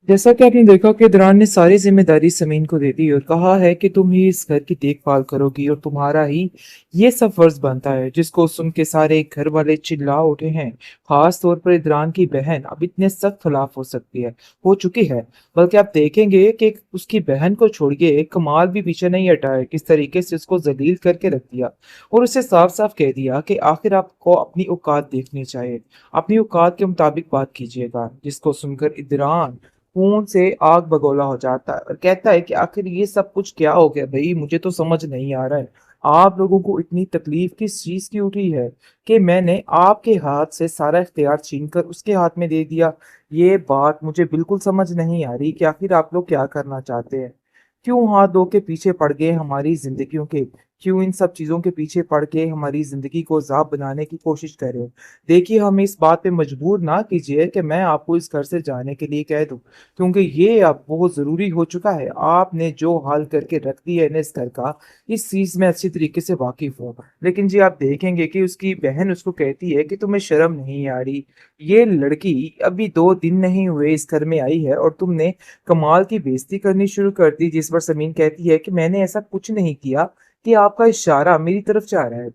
जैसा कि आपने देखा कि इमरान ने सारी जिम्मेदारी समीन को दे दी और कहा है कि तुम ही इस घर की देखभाल करोगी और तुम्हारा ही ये सब फर्ज बनता है, जिसको सुन के सारे घर वाले चिल्ला उठे हैं। खास तौर पर इमरान की बहन अब इतने सख्त खिलाफ हो चुकी है। बल्कि आप देखेंगे कि उसकी बहन को छोड़ के कमाल भी पीछे नहीं हटा है, किस तरीके से उसको जलील करके रख दिया और उसे साफ साफ कह दिया कि आखिर आपको अपनी औकात देखनी चाहिए, अपनी औकात के मुताबिक बात कीजिएगा। जिसको सुनकर इमरान खून से आग बगोला हो जाता है और कहता है कि आखिर ये सब कुछ क्या हो गया भाई, मुझे तो समझ नहीं आ रहा है। आप लोगों को इतनी तकलीफ किस चीज की उठी है कि मैंने आपके हाथ से सारा इख्तियार छीन कर उसके हाथ में दे दिया। ये बात मुझे बिल्कुल समझ नहीं आ रही कि आखिर आप लोग क्या करना चाहते हैं। क्यों हाथ धो के पीछे पड़ गए हमारी जिंदगियों के, क्यों इन सब चीजों के पीछे पड़ के हमारी जिंदगी को जाब बनाने की कोशिश कर रहे हो। देखिए, हमें इस बात पे मजबूर ना कीजिए कि मैं आपको इस घर से जाने के लिए कह दूं, क्योंकि ये अब बहुत जरूरी हो चुका है। आपने जो हाल करके रख दिया है ना इस घर का, इस चीज में अच्छी तरीके से वाकिफ हूँ। लेकिन जी आप देखेंगे कि उसकी बहन उसको कहती है कि तुम्हें शर्म नहीं आ रही। ये लड़की अभी 2 दिन नहीं हुए इस घर में आई है और तुमने कमाल की बेइज्जती करनी शुरू कर दी, जिस पर समीन कहती है कि मैंने ऐसा कुछ नहीं किया, कि आपका इशारा मेरी तरफ जा रहा है।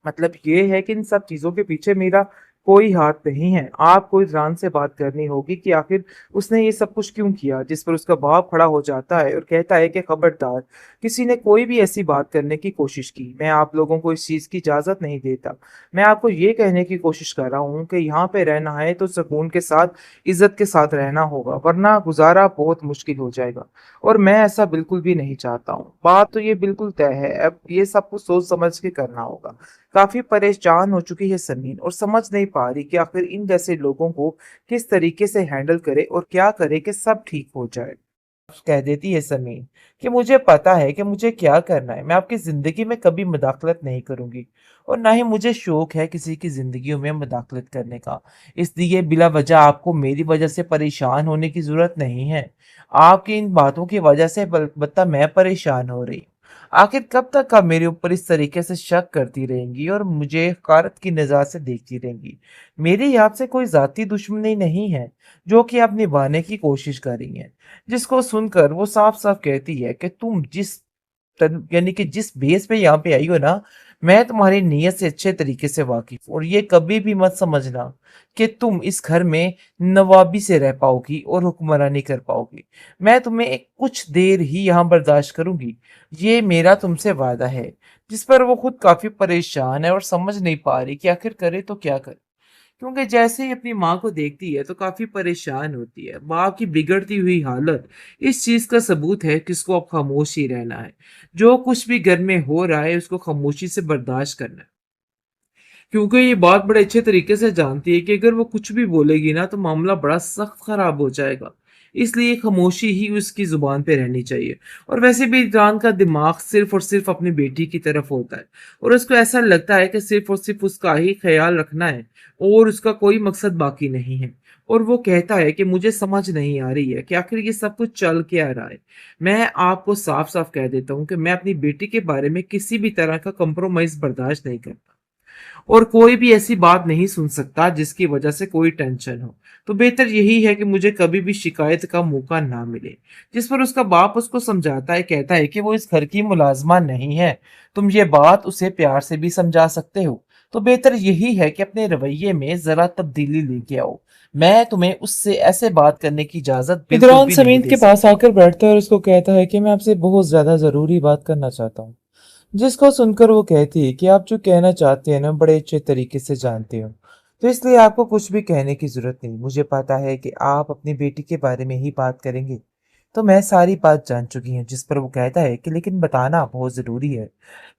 मतलब ये है कि इन सब चीजों के पीछे मेरा कोई हाथ नहीं है। आपको इस जान से बात करनी होगी कि आखिर उसने ये सब कुछ क्यों किया। जिस पर उसका बाप खड़ा हो जाता है और कहता है कि खबरदार, किसी ने कोई भी ऐसी बात करने की कोशिश की, मैं आप लोगों को इस चीज की इजाजत नहीं देता। मैं आपको ये कहने की कोशिश कर रहा हूँ कि यहाँ पे रहना है तो सुकून के साथ, इज्जत के साथ रहना होगा, वरना गुजारा बहुत मुश्किल हो जाएगा। और मैं ऐसा बिल्कुल भी नहीं चाहता हूँ। बात तो ये बिल्कुल तय है, अब ये सब कुछ सोच समझ के करना होगा। काफी परेशान हो चुकी है समीन और समझ नहीं पा रही कि आखिर इन जैसे लोगों को किस तरीके से हैंडल करे और क्या करे कि सब ठीक हो जाए। कह देती है समीन कि मुझे पता है कि मुझे क्या करना है, मैं आपकी जिंदगी में कभी मदाखलत नहीं करूंगी और ना ही मुझे शौक है किसी की जिंदगी में मदाखलत करने का। इसलिए बिला वजह आपको मेरी वजह से परेशान होने की जरूरत नहीं है। आपकी इन बातों की वजह से बल्कि मैं परेशान हो रही हूँ। आखिर कब तक आप मेरे ऊपर इस तरीके से शक करती रहेंगी और मुझे हकारत की नज़र से देखती रहेंगी। मेरी आपसे कोई जाती दुश्मनी नहीं है जो कि आप निभाने की कोशिश कर रही हैं। जिसको सुनकर वो साफ साफ कहती है कि तुम यानी कि जिस बेस पे यहाँ पे आई हो ना, मैं तुम्हारी नीयत से अच्छे तरीके से वाकिफ हूं। और ये कभी भी मत समझना कि तुम इस घर में नवाबी से रह पाओगी और हुक्मरानी कर पाओगी। मैं तुम्हें एक कुछ देर ही यहाँ बर्दाश्त करूंगी, ये मेरा तुमसे वादा है। जिस पर वो खुद काफी परेशान है और समझ नहीं पा रही कि आखिर करे तो क्या करे, क्योंकि जैसे ही अपनी माँ को देखती है तो काफी परेशान होती है। माँ की बिगड़ती हुई हालत इस चीज का सबूत है कि उसको अब खामोश ही रहना है। जो कुछ भी घर में हो रहा है उसको खामोशी से बर्दाश्त करना है, क्योंकि ये बात बड़े अच्छे तरीके से जानती है कि अगर वो कुछ भी बोलेगी ना तो मामला बड़ा सख्त खराब हो जाएगा। इसलिए खामोशी ही उसकी जुबान पे रहनी चाहिए। और वैसे भी इमरान का दिमाग सिर्फ और सिर्फ अपनी बेटी की तरफ होता है और उसको ऐसा लगता है कि सिर्फ और सिर्फ उसका ही ख्याल रखना है और उसका कोई मकसद बाकी नहीं है। और वो कहता है कि मुझे समझ नहीं आ रही है कि आखिर ये सब कुछ चल क्या रहा है। मैं आपको साफ साफ कह देता हूँ कि मैं अपनी बेटी के बारे में किसी भी तरह का कंप्रोमाइज बर्दाश्त नहीं करता और कोई भी ऐसी बात नहीं सुन सकता जिसकी वजह से कोई टेंशन हो। तो बेहतर यही है कि मुझे कभी भी शिकायत का मौका ना मिले। जिस पर उसका बाप उसको समझाता है, कहता है कि वो इस घर की मुलाजमा नहीं है, तुम ये बात उसे प्यार से भी समझा सकते हो। तो बेहतर यही है कि अपने रवैये में जरा तब्दीली लेके आओ। मैं तुम्हें उससे ऐसे बात करने की इजाजत बिल्कुल इमरान भी नहीं समीन दे के पास सकता। आकर बैठता है और उसको कहता है कि मैं आपसे बहुत ज्यादा जरूरी बात करना चाहता हूँ। जिसको सुनकर वो कहती है कि आप जो कहना चाहते हैं ना बड़े अच्छे तरीके से जानते हो, तो इसलिए आपको कुछ भी कहने की जरूरत नहीं। मुझे पता है कि आप अपनी बेटी के बारे में ही बात करेंगे, तो मैं सारी बात जान चुकी हूँ। जिस पर वो कहता है कि लेकिन बताना बहुत ज़रूरी है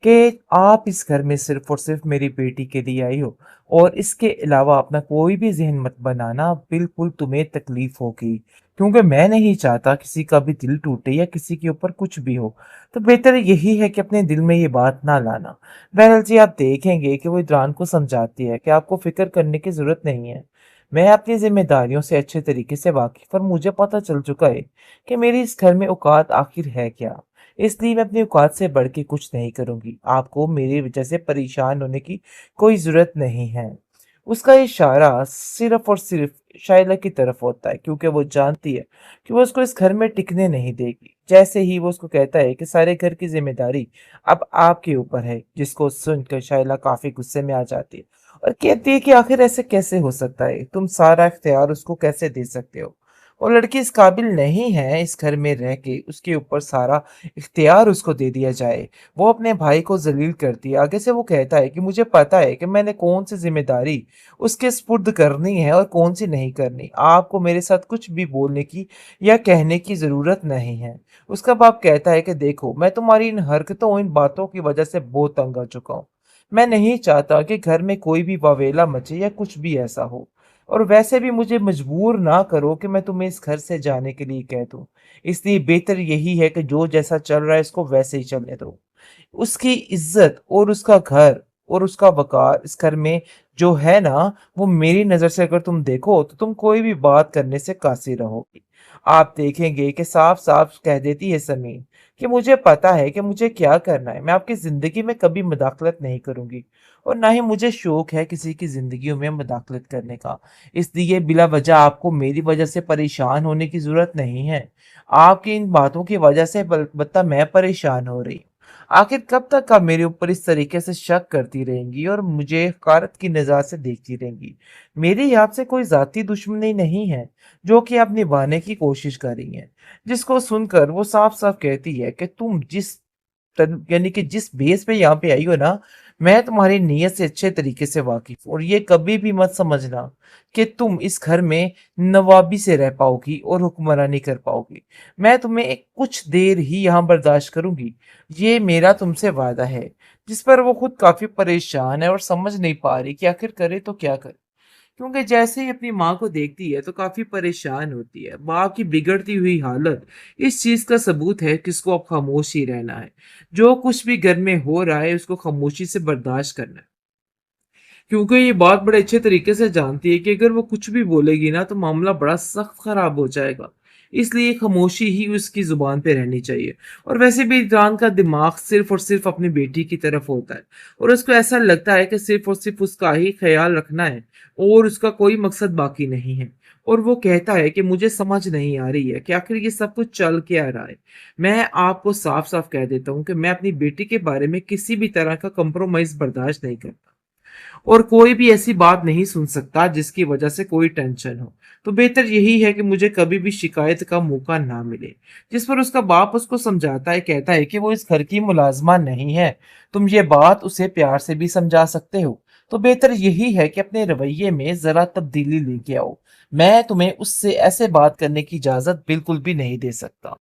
कि आप इस घर में सिर्फ़ और सिर्फ़ मेरी बेटी के लिए आई हो और इसके अलावा अपना कोई भी ज़हन मत बनाना, बिल्कुल तुम्हें तकलीफ़ होगी। क्योंकि मैं नहीं चाहता किसी का भी दिल टूटे या किसी के ऊपर कुछ भी हो, तो बेहतर यही है कि अपने दिल में ये बात ना लाना। बहरहाल जी आप देखेंगे कि वो इमरान को समझाती है कि आपको फ़िक्र करने की ज़रूरत नहीं है। मैं अपनी ज़िम्मेदारियों से अच्छे तरीके से वाकिफ़ और मुझे पता चल चुका है कि मेरी इस घर में औकात आखिर है क्या। इसलिए मैं अपनी औकात से बढ़ के कुछ नहीं करूँगी। आपको मेरी वजह से परेशान होने की कोई ज़रूरत नहीं है। उसका इशारा सिर्फ और सिर्फ शाइला की तरफ होता है क्योंकि वो जानती है कि वो उसको इस घर में टिकने नहीं देगी। जैसे ही वो उसको कहता है कि सारे घर की जिम्मेदारी अब आपके ऊपर है, जिसको सुनकर शाइला काफी गुस्से में आ जाती है और कहती है कि आखिर ऐसे कैसे हो सकता है, तुम सारा इख्तियार उसको कैसे दे सकते हो। वो लड़की इस काबिल नहीं है इस घर में रह के उसके ऊपर सारा इख्तियार उसको दे दिया जाए। वो अपने भाई को जलील करती है। आगे से वो कहता है कि मुझे पता है कि मैंने कौन सी जिम्मेदारी उसके स्पुर्द करनी है और कौन सी नहीं करनी। आपको मेरे साथ कुछ भी बोलने की या कहने की जरूरत नहीं है। उसका बाप कहता है कि देखो, मैं तुम्हारी इन हरकतों, इन बातों की वजह से बहुत तंग आ चुका हूँ। मैं नहीं चाहता कि घर में कोई भी वावेला मचे या कुछ भी ऐसा हो। और वैसे भी मुझे मजबूर ना करो कि मैं तुम्हें इस घर से जाने के लिए कह दूं। इसलिए बेहतर यही है कि जो जैसा चल रहा है इसको वैसे ही चलने दो। उसकी इज्जत और उसका घर और उसका वकार इस घर में जो है ना, वो मेरी नजर से अगर तुम देखो तो तुम कोई भी बात करने से कासी रहोगी। आप देखेंगे कि साफ साफ कह देती है समीन कि मुझे पता है कि मुझे क्या करना है। मैं आपकी जिंदगी में कभी मदाखलत नहीं करूंगी और ना ही मुझे शौक है किसी की जिंदगी में मदाखलत करने का। इसलिए बिला वजह आपको मेरी वजह से परेशान होने की जरूरत नहीं है। आपकी इन बातों की वजह से बल्कि मैं परेशान हो रही हूँ। आखिर कब तक आप मेरे ऊपर इस तरीके से शक करती रहेंगी और मुझे हकारत की निगाह से देखती रहेंगी। मेरी आपसे कोई जाती दुश्मनी नहीं है जो कि आप निभाने की कोशिश कर रही हैं। जिसको सुनकर वो साफ साफ कहती है कि तुम यानी कि जिस बेस पे यहाँ पे आई हो ना, मैं तुम्हारी नीयत से अच्छे तरीके से वाकिफ हूँ। और ये कभी भी मत समझना कि तुम इस घर में नवाबी से रह पाओगी और हुक्मरानी कर पाओगी। मैं तुम्हें एक कुछ देर ही यहाँ बर्दाश्त करूंगी, ये मेरा तुमसे वादा है। जिस पर वो खुद काफी परेशान है और समझ नहीं पा रही कि आखिर करे तो क्या करे, क्योंकि जैसे ही अपनी माँ को देखती है तो काफी परेशान होती है। माँ की बिगड़ती हुई हालत इस चीज का सबूत है कि इसको अब खामोश ही रहना है। जो कुछ भी घर में हो रहा है उसको खामोशी से बर्दाश्त करना है, क्योंकि ये बात बड़े अच्छे तरीके से जानती है कि अगर वो कुछ भी बोलेगी ना तो मामला बड़ा सख्त खराब हो जाएगा। इसलिए खामोशी ही उसकी जुबान पे रहनी चाहिए। और वैसे भी इमरान का दिमाग सिर्फ और सिर्फ अपनी बेटी की तरफ होता है और उसको ऐसा लगता है कि सिर्फ और सिर्फ उसका ही ख्याल रखना है और उसका कोई मकसद बाकी नहीं है। और वो कहता है कि मुझे समझ नहीं आ रही है कि आखिर ये सब कुछ चल क्या रहा है। मैं आपको साफ साफ कह देता हूँ कि मैं अपनी बेटी के बारे में किसी भी तरह का कंप्रोमाइज बर्दाश्त नहीं करता और कोई भी ऐसी बात नहीं सुन सकता जिसकी वजह से कोई टेंशन हो। तो बेहतर यही है कि मुझे कभी भी शिकायत का मौका ना मिले। जिस पर उसका बाप उसको समझाता है, कहता है कि वो इस घर की मुलाजमा नहीं है, तुम ये बात उसे प्यार से भी समझा सकते हो। तो बेहतर यही है कि अपने रवैये में जरा तब्दीली लेके आओ। मैं तुम्हें उससे ऐसे बात करने की इजाजत बिल्कुल भी नहीं दे सकता।